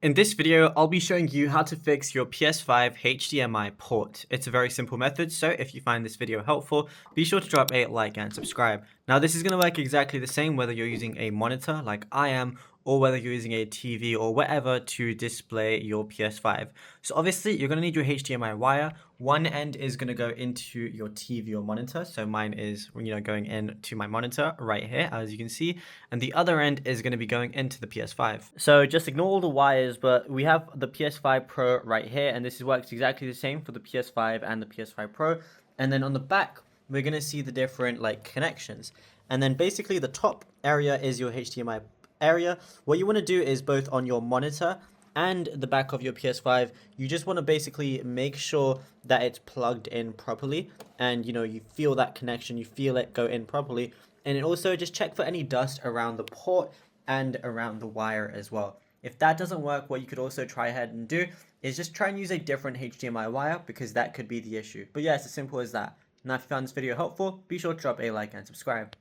In this video, I'll be showing you how to fix your PS5 HDMI port. It's a very simple method, so if you find this video helpful, be sure to drop a like and subscribe. Now, this is going to work exactly the same whether you're using a monitor like I am, or whether you're using a TV or whatever to display your PS5. So obviously, you're going to need your HDMI wire. One end is going to go into your TV or monitor. So mine is, going into my monitor right here, as you can see. And the other end is going to be going into the PS5. So just ignore all the wires, but we have the PS5 Pro right here, and this works exactly the same for the PS5 and the PS5 Pro. And then on the back, we're going to see the different connections. And then basically the top area is your HDMI area. What you want to do is both on your monitor and the back of your PS5, you just want to basically make sure that it's plugged in properly, and you feel that connection, you feel it go in properly. And also just check for any dust around the port and around the wire as well. If that doesn't work, what you could also try ahead and do is just try and use a different HDMI wire, because that could be the issue. But yeah, it's as simple as that. Now, if you found this video helpful, be sure to drop a like and subscribe.